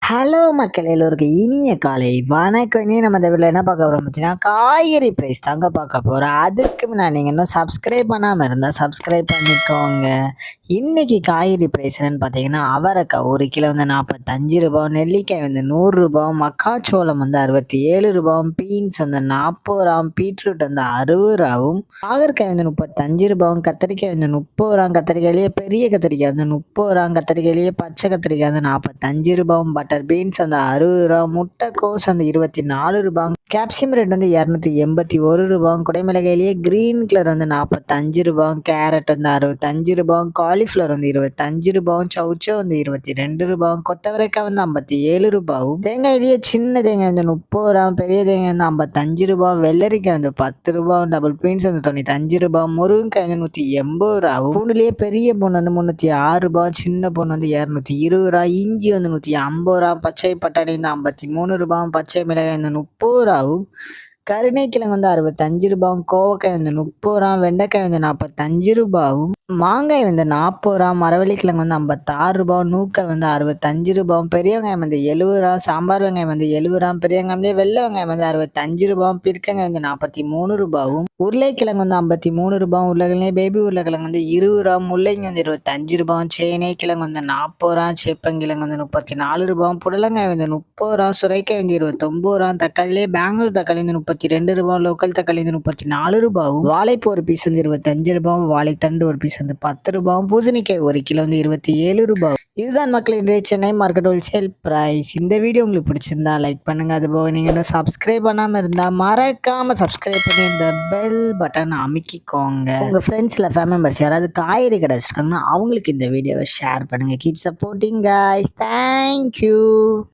Hello மக்கள் எல்லோருக்கும் இனிய காலை வணக்கம். இனி நம்ம இந்த வீடியோவில் என்ன பார்க்க போகிறோம் பார்த்தீங்கன்னா, காய்கறி ப்ரைஸ் தாங்க பார்க்க போகிறோம். அதுக்கு முன்னாடி நீங்கள் இன்னும் சப்ஸ்கிரைப் பண்ணாமல் இருந்தால் சப்ஸ்கிரைப் பண்ணிக்கோங்க. இன்னைக்கு காய்கறி ப்ரைஸ் என்னன்னு பார்த்தீங்கன்னா, அவரைக்காய் 1 கிலோ வந்து 45 ரூபாய், நெல்லிக்காய் வந்து 100 ரூபாய், மக்காச்சோளம் வந்து 67 ரூபாய், பீன்ஸ் வந்து 40 ரூபாய், பீட்ரூட் வந்து 60 ரூபாயும், பாகற்காய் வந்து 35 ரூபாய், கத்திரிக்காய் வந்து 30 ரூபாய், கத்திரிக்காயிலேயே பெரிய கத்திரிக்காய் வந்து 30 ரூபாய், கத்திரிக்காயிலேயே பச்சை கத்திரிக்காய் வந்து 45 ரூபாய், பட்டர் பீன்ஸ் வந்து 60 ரூபாய், முட்டைக்கோஸ் வந்து 24 ரூபாய், கேப்சியம் ரேட் வந்து 281 ரூபாய், குடைமிளகாயிலேயே கிரீன் கலர் வந்து 45 ரூபாய், கேரட் வந்து 65 ரூபாய், காலிஃப்ளவர் வந்து 25 ரூபாய், சவுச்சோ வந்து 22 ரூபாய், கொத்தவரைக்காய் வந்து 57 ரூபாயும், தேங்காயிலேயே சின்ன தேங்காய் வந்து 30 ரூபாய், பெரிய தேங்காய் வந்து 55 ரூபாய், வெள்ளரிக்காய் வந்து 10 ரூபாய், டபுள் பீன்ஸ் வந்து 95 ரூபாய், முருங்கைக்காய் வந்து 180 ரூபாய், பூண்டுலேயே பெரிய பூண்டு வந்து 306 ரூபாய், சின்ன பூண்டு வந்து 220 ரூபாய், இஞ்சி வந்து 150 ரூபாய், பச்சை பட்டாணி வந்து 53 ரூபாய், பச்சை மிளகாய் வந்து 30 ரூபாயும், கருணைக்கிழங்கு வந்து 65 ரூபாய், கோவக்காய் வந்து 30 ரூபாய், வெண்டைக்காய் வந்து 45 ரூபாயும், மாங்காய் வந்து 40 ரூபாய், மரவள்ளிக்கிழங்கு வந்து 56 ரூபாய், நூக்கல் வந்து 65 ரூபாய், பெரிய வெங்காயம் வந்து 70 ரூபாய், சாம்பார் வெங்காயம் வந்து 70 ரூபாய், பெரிய வெங்காயம்லேயே வெள்ளை வெங்காயம் வந்து 65 ரூபாய், பிற்கங்காய் வந்து 43 ரூபாயும், உருளைக்கிழங்கு வந்து 53 ரூபாய், உருளைக்கிழங்கு பேபி உருளைக்கிழங்கு வந்து 20 ரூபாய், முள்ளங்கி வந்து 25 ரூபாய், சேனை கிழங்கு வந்து 40 ரூபாய், சேப்பங்கிழங்கு வந்து 34 ரூபாய், புடலங்காய் வந்து 30 ரூபாய், சுரைக்காய் வந்து 29 ரூபாய், தக்காளியே பெங்களூர் தக்காளி வந்து 32 ரூபாய், லோக்கல் தக்காளி வந்து 34 ரூபாயும், வாழைப்பூ ஒரு பீஸ் வந்து 25 ரூபாய், வாழைத்தண்டு ஒரு பீஸ் வந்து 10 ரூபாய், பூசணிக்காய் 1 கிலோ வந்து 27 ரூபாய். இதுதான் மக்கள் இன்றைய சென்னை மார்க்கெட் ஹோல்சேல் பிரைஸ். இந்த வீடியோ உங்களுக்கு பிடிச்சிருந்தா லைக் பண்ணுங்க. அதுபோக நீங்க இன்னும் சப்ஸ்கிரைப் பண்ணாம இருந்தா மறக்காம சப்ஸ்கிரைப் பண்ணி இந்த பெல் பட்டன் அமுக்கிக்கோங்க. உங்க ஃப்ரெண்ட்ஸ்ல ஃபேமிலி மெம்பர்ஸ் யாராவது காய்கறி கடை வச்சிருக்காங்கன்னா அவங்களுக்கு இந்த வீடியோவை ஷேர் பண்ணுங்க. Keep supporting guys. தேங்க்யூ.